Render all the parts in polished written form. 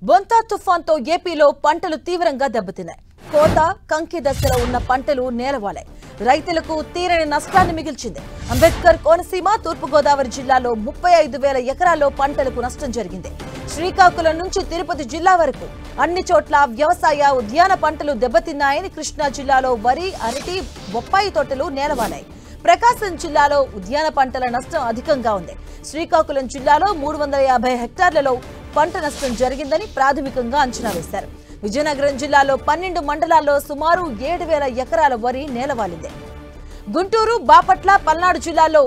బొంతా తుఫాన్తో ఏపీలో పంటలు తీవ్రంగా దెబ్బతిన్నాయి. కోత కంకి దశలో ఉన్న పంటలు నేలవాలాయి. రైతులకు తీరని నష్టాన్ని మిగిల్చింది. అంబేద్కర్ కోనసీమ తూర్పుగోదావరి జిల్లాలో 35,000 ఎకరాల్లో పంటలకు నష్టం జరిగింది. శ్రీకాకుళం నుంచి తిరుపతి జిల్లా వరకు అన్ని చోట్ల వ్యవసాయ ఉద్యాన పంటలు దెబ్బతిన్నాయని కృష్ణా జిల్లాలో వరి, అరటి, బొప్పాయి తోటలు నేలవాలాయి. ప్రకాశం జిల్లాలో ఉద్యాన పంటల నష్టం అధికంగా ఉంది. శ్రీకాకుళం జిల్లాలో 350 హెక్టార్లలో పంట నష్టం జరిగిందని ప్రాథమికంగా అంచనా వేశారు. విజయనగరం జిల్లాలో 12 మండలాల్లో సుమారు 7,000 ఎకరాల వరి నేలవాలింది. గుంటూరు, బాపట్ల, పల్నాడు జిల్లాల్లో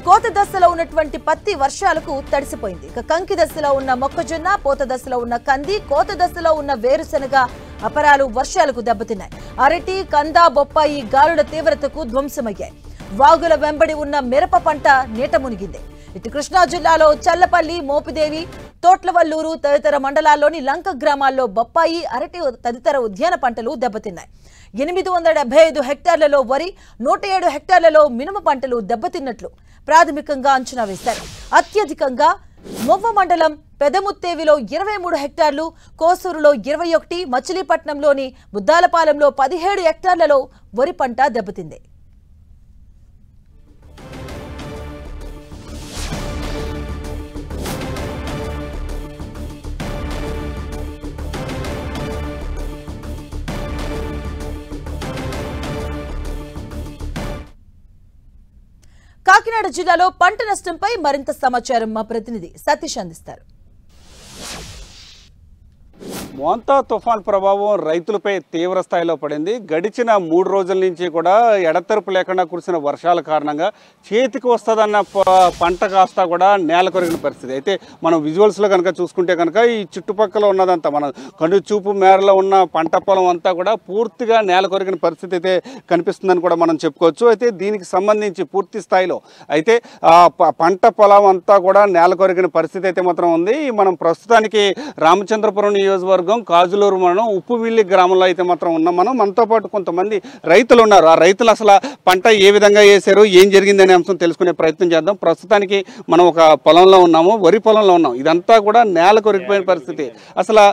కోత దశలో ఉన్నటువంటి పత్తి వర్షాలకు తడిసిపోయింది. ఇక కంకి దశలో ఉన్న మొక్కజొన్న, పూత దశలో ఉన్న కంది, కోత దశలో ఉన్న వేరుశెనగ అపరాలు వర్షాలకు దెబ్బతిన్నాయి. అరటి, కంద, బొప్పాయి గాలుల తీవ్రతకు ధ్వంసమయ్యాయి. వాగుల వెంబడి ఉన్న మిరప పంట నీట మునిగింది. ఇటు కృష్ణా జిల్లాలో చల్లపల్లి, మోపిదేవి, తోట్లవల్లూరు తదితర మండలాల్లోని లంక గ్రామాల్లో బొప్పాయి, అరటి తదితర ఉద్యాన పంటలు దెబ్బతిన్నాయి. 875 హెక్టార్లలో వరి, 107 హెక్టార్లలో మినుము పంటలు దెబ్బతిన్నట్లు ప్రాథమికంగా అంచనా వేశారు. అత్యధికంగా మొవ్వ మండలం పెదముత్తేవిలో 23 హెక్టార్లు, కోసూరులో 21, మచిలీపట్నంలోని బుద్దాలపాలెంలో 17 హెక్టార్లలో వరి పంట దెబ్బతింది. కాకినాడ జిల్లాలో పంట నష్టంపై మరింత సమాచారం మా ప్రతినిధి సతీష్ అందిస్తారు. మోంతా తుఫాన్ ప్రభావం రైతులపై తీవ్ర స్థాయిలో పడింది. గడిచిన 3 రోజుల నుంచి కూడా ఎడతెరపు లేకుండా కురిసిన వర్షాల కారణంగా చేతికి వస్తుందన్న పంట కాస్త కూడా నేల కొరిగిన పరిస్థితి. అయితే మనం విజువల్స్లో కనుక చూసుకుంటే కనుక ఈ చుట్టుపక్కల ఉన్నదంతా మన కను చూపు మేరలో ఉన్న పంట పొలం అంతా కూడా పూర్తిగా నేల కొరిగిన పరిస్థితి అయితే కనిపిస్తుందని కూడా మనం చెప్పుకోవచ్చు. అయితే దీనికి సంబంధించి పూర్తి స్థాయిలో అయితే పంట పొలం అంతా కూడా నేల కొరిగిన పరిస్థితి అయితే మాత్రం ఉంది. మనం ప్రస్తుతానికి రామచంద్రపురం నియోజకవర్గం కాజులూరు మండలం ఉప్పువిల్లి గ్రామంలో అయితే మాత్రం ఉన్నాం. మనతో పాటు కొంతమంది రైతులు ఉన్నారు. ఆ రైతులు అసలు పంట ఏ విధంగా వేశారు, ఏం జరిగిందనే అంశం తెలుసుకునే ప్రయత్నం చేద్దాం. ప్రస్తుతానికి మనం ఒక పొలంలో ఉన్నాము, వరి పొలంలో ఉన్నాం. ఇదంతా కూడా నేల కొరిగిపోయిన పరిస్థితి. అసలు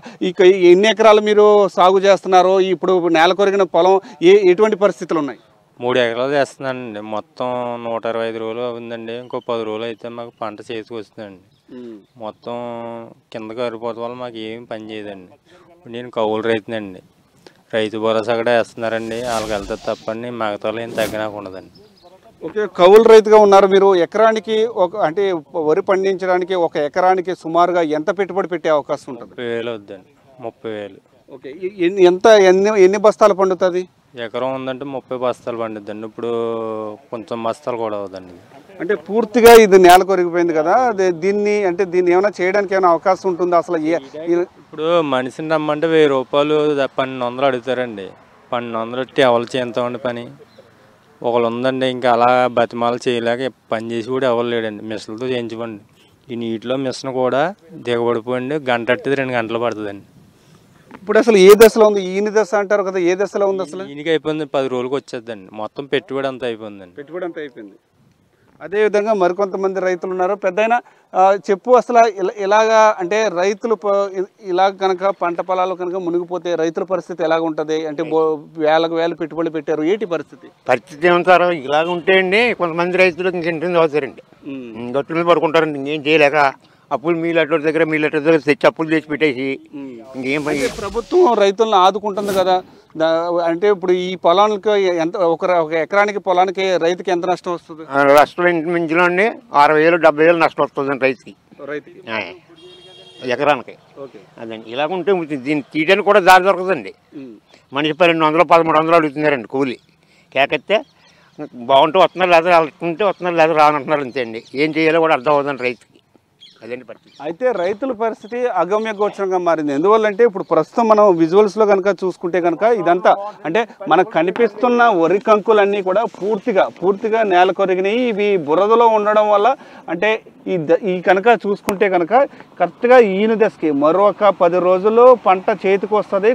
ఎన్ని ఎకరాలు మీరు సాగు చేస్తున్నారు? ఇప్పుడు నేల కొరిగిన పొలం ఎటువంటి పరిస్థితులు ఉన్నాయి? 3 ఎకరాలు చేస్తున్నానండి. మొత్తం 125 రోజులు అవుతుందండి. ఇంకో 10 రోజులు అయితే మాకు పంట చేతికి వస్తుందండి. మొత్తం కింద కరిపోతే వల్ల మాకు ఏం పని చేయదండి. నేను కౌలు రైతునండి. రైతు భరోసా కూడా వేస్తున్నారండి. వాళ్ళకి వెళ్తుంది తప్పండి, మిగతా ఏం తగ్గినాక ఉండదండి. ఓకే, కౌలు రైతుగా ఉన్నారు మీరు. ఎకరానికి అంటే వరి పండించడానికి ఒక ఎకరానికి సుమారుగా ఎంత పెట్టుబడి పెట్టే అవకాశం ఉంటుంది? 30,000 వద్దండి. 30,000. ఓకే, ఎన్ని బస్తాలు పండుతుంది? ఎకరం ఉందంటే 30 బస్తాలు పండుద్దండి. ఇప్పుడు కొంచెం బస్తాలు కూడా అవుదండి. అంటే పూర్తిగా ఇది నేల కొరిగిపోయింది కదా, దీన్ని ఏమైనా చేయడానికి ఏమైనా అవకాశం ఉంటుందా అసలు? ఇప్పుడు మనిషిని రమ్మంటే 1,000 రూపాయలు 1,200 అడుగుతారండి. 1,200 ఎవరు చేస్తామండి పని? ఒకళ్ళు ఉందండి, ఇంకా అలా బతిమాలు చేయలేక పని చేసి కూడా ఎవరు లేడండి. మిషన్లతో చేయించుకోండి. ఈ నీటిలో మిషన్ కూడా దిగబడిపోయింది. గంట అట్టిది 2 గంటలు పడుతుందండి. ఇప్పుడు అసలు ఏ దశలో ఉంది? ఈయన దశ అంటారు కదా, ఏ దశలో ఉంది అసలు? ఈయనకి అయిపోయింది, 10 రోజులకు వచ్చేద్దండి. మొత్తం పెట్టుబడి అంతా అయిపోయిందండి. పెట్టుబడి అంతా అయిపోయింది. అదేవిధంగా మరికొంతమంది రైతులు ఉన్నారు. పెద్దయినా చెప్పు, అసలు ఇలాగా అంటే రైతులు ఇలా కనుక పంట పొలాలు కనుక మునిగిపోతే రైతుల పరిస్థితి ఎలాగ ఉంటుంది? అంటే వేలకు పెట్టుబడి పెట్టారు, ఏంటి పరిస్థితి? పరిస్థితి ఏమంటారు? ఇలాగ ఉంటే అండి కొంతమంది రైతులు ఇంకెంటుంది అవుతారండి. గట్టు మీద పడుకుంటారండి. ఇంకేం చేయలేక అప్పులు మీలెట్ల దగ్గర తెచ్చి అప్పులు తెచ్చి పెట్టేసి ఇంకేం పని. ప్రభుత్వం రైతులను ఆదుకుంటుంది కదా. అంటే ఇప్పుడు ఈ పొలానికి ఎంత ఒక ఎకరానికి పొలానికి రైతుకి ఎంత నష్టం వస్తుంది? నష్టం మించిలో అండి 60,000 70,000 నష్టం వస్తుందండి రైతుకి ఎకరానికి. అదండి ఇలాగుంటే దీన్ని తీయడానికి కూడా దారి దొరకదండి. మనిషి 1200 1300 అడుగుతున్నారండి కూలి. కేకెత్తే బాగుంటే వస్తున్నారు, లేదా వెళ్తుంటే వస్తున్నారు, లేదా రానంటున్నారు. అంతే అండి, ఏం చేయాలో కూడా అర్థం అవుతుంది రైతుకి. అదండి పరిస్థితి. అయితే రైతుల పరిస్థితి అగమ్య గోచరంగా మారింది. ఎందువల్లంటే ఇప్పుడు ప్రస్తుతం మనం విజువల్స్లో కనుక చూసుకుంటే కనుక ఇదంతా అంటే మనకు కనిపిస్తున్న వరి కంకులన్నీ కూడా పూర్తిగా నేల కొరిగినాయి. ఇవి బురదలో ఉండడం వల్ల అంటే ఈ కనుక చూసుకుంటే కనుక కరెక్ట్గా ఈయన దశకి మరొక 10 రోజుల్లో పంట చేతికి వస్తుంది.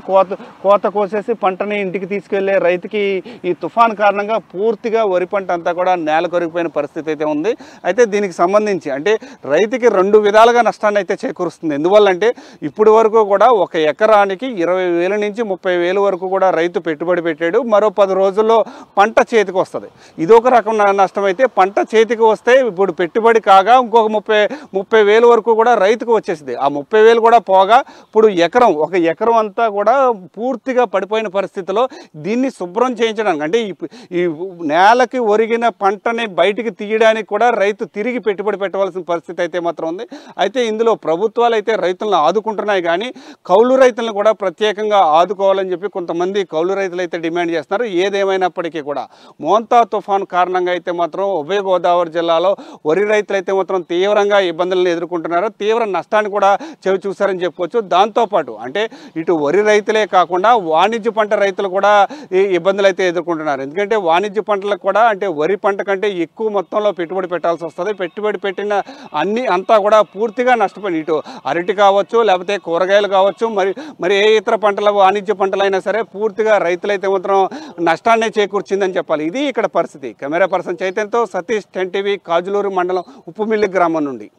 కోత కోసేసి పంటని ఇంటికి తీసుకెళ్లే రైతుకి ఈ తుఫాన్ కారణంగా పూర్తిగా వరి పంట అంతా కూడా నేల కొరిగిపోయిన పరిస్థితి అయితే ఉంది. అయితే దీనికి సంబంధించి అంటే రైతుకి 2 రెండు విధాలుగా నష్టాన్ని అయితే చేకూరుస్తుంది. ఎందువల్లంటే ఇప్పటి వరకు కూడా ఒక ఎకరానికి 20,000 నుంచి 30,000 వరకు కూడా రైతు పెట్టుబడి పెట్టాడు. మరో 10 రోజుల్లో పంట చేతికి వస్తుంది. ఇదొక రకం నష్టం అయితే, పంట చేతికి వస్తే ఇప్పుడు పెట్టుబడి కాగా ఇంకొక 30,000 వరకు కూడా రైతుకు వచ్చేసింది. ఆ 30,000 కూడా పోగా ఇప్పుడు ఒక ఎకరం అంతా కూడా పూర్తిగా పడిపోయిన పరిస్థితిలో దీన్ని శుభ్రం చేయించడానికి, అంటే ఈ నేలకి ఒరిగిన పంటని బయటికి తీయడానికి కూడా రైతు తిరిగి పెట్టుబడి పెట్టవలసిన పరిస్థితి అయితే మాత్రం ఉంది. అయితే ఇందులో ప్రభుత్వాలు అయితే రైతులను ఆదుకుంటున్నాయి, కానీ కౌలు రైతులను కూడా ప్రత్యేకంగా ఆదుకోవాలని చెప్పి కొంతమంది కౌలు రైతులు అయితే డిమాండ్ చేస్తున్నారు. ఏదేమైనప్పటికీ కూడా మోంతా తుఫాన్ కారణంగా అయితే మాత్రం ఉభయ గోదావరి జిల్లాలో వరి రైతులు అయితే మాత్రం తీవ్రంగా ఇబ్బందులను ఎదుర్కొంటున్నారు. తీవ్ర నష్టాన్ని కూడా చవి చూశారని చెప్పుకోవచ్చు. దాంతోపాటు అంటే ఇటు వరి రైతులే కాకుండా వాణిజ్య పంట రైతులు కూడా ఈ ఇబ్బందులు అయితే ఎదుర్కొంటున్నారు. ఎందుకంటే వాణిజ్య పంటలకు కూడా అంటే వరి పంట కంటే ఎక్కువ మొత్తంలో పెట్టుబడి పెట్టాల్సి వస్తుంది. పెట్టుబడి పెట్టిన అంతా కూడా పూర్తిగా నష్టపోయి, ఇటు అరటి కావచ్చు, లేకపోతే కూరగాయలు కావచ్చు, మరి ఏ ఇతర పంటల వాణిజ్య పంటలైనా సరే పూర్తిగా రైతులైతే మాత్రం నష్టాన్నే చేకూర్చిందని చెప్పాలి. ఇది ఇక్కడ పరిస్థితి. కెమెరా పర్సన్ చైతన్యతో సతీష్, 10 టీవీ, కాజులూరు మండలం ఉప్పుమిల్లి గ్రామం నుండి.